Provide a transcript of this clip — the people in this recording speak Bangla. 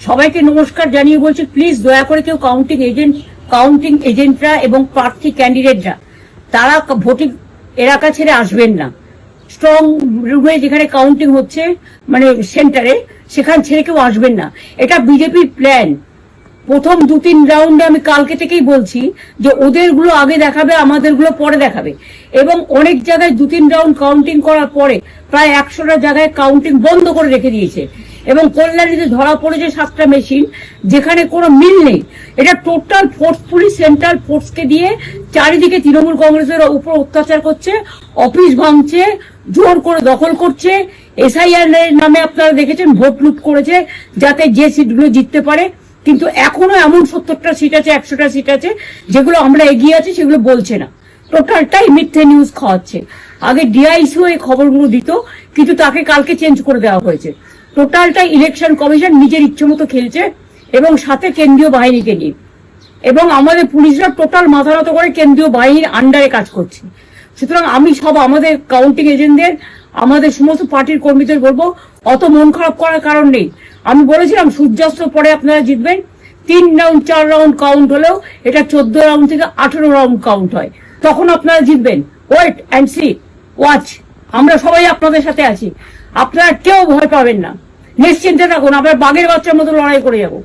সবাইকে নমস্কার জানিয়ে বলছি, প্লিজ দয়া করে কেউ কাউন্টিং এজেন্টরা এবং প্রার্থী ক্যান্ডিডেটরা তারা ভোটিং এলাকা ছেড়ে আসবেন না। স্ট্রং রুমে যেখানে কাউন্টিং হচ্ছে, মানে সেন্টারে, সেখান ছেড়ে কেউ আসবেন না। এটা বিজেপির প্ল্যান। প্রথম 2-3 রাউন্ডে আমি কালকে থেকেই বলছি যে ওদেরগুলো আগে দেখাবে, আমাদেরগুলো পরে দেখাবে। এবং অনেক জায়গায় 2-3 রাউন্ড কাউন্টিং করার পরে প্রায় 100টা জায়গায় কাউন্টিং বন্ধ করে রেখে দিয়েছে। এবং কল্যাণীতে ধরা পড়েছে 7টা মেশিন, যেখানে কোনো মিল নেই। এটা টোটাল ফোর্সফুলি সেন্ট্রাল ফোর্সকে দিয়ে চারিদিকে তৃণমূল কংগ্রেসের উপর অত্যাচার করছে, অফিস ভাঙছে, জোর করে দখল করছে। এসআইআর নামে আপনারা দেখেছেন ভোট লুট করেছে যাতে যে সিটগুলো জিততে পারে। কিন্তু এখনো এমন 70টা সিট আছে, 100টা সিট আছে যেগুলো আমরা এগিয়ে আছি, সেগুলো বলছে না। টোটালটাই মিথ্যে নিউজ খাওয়াচ্ছে। আগে ডিআইসিও এই খবরগুলো দিত, কিন্তু তাকে কালকে চেঞ্জ করে দেওয়া হয়েছে। টোটালটাই ইলেকশন কমিশন নিজের ইচ্ছে মতো খেলছে, এবং সাথে কেন্দ্রীয় বাহিনীকে নিয়ে। এবং আমাদের পুলিশরা টোটাল মাথা নত করে কেন্দ্রীয় বাহিনীর আন্ডারে কাজ করছে। সুতরাং আমি আমাদের কাউন্টিং এজেন্টদের, আমাদের সমস্ত পার্টির কর্মীদের বলবো, অত মন খারাপ করার কারণ নেই। আমি বলেছিলাম সূর্যাস্ত পরে আপনারা জিতবেন। 3 রাউন্ড 4 রাউন্ড কাউন্ট হলেও এটা 14 রাউন্ড থেকে 18 রাউন্ড কাউন্ট হয়, তখন আপনারা জিতবেন। Wait and see, watch. আমরা সবাই আপনাদের সাথে আছি, আপনারা কেউ ভয় পাবেন না, নিশ্চিন্তে থাকুন। আমরা বাঘের বাচ্চার মতো লড়াই করে যাবো।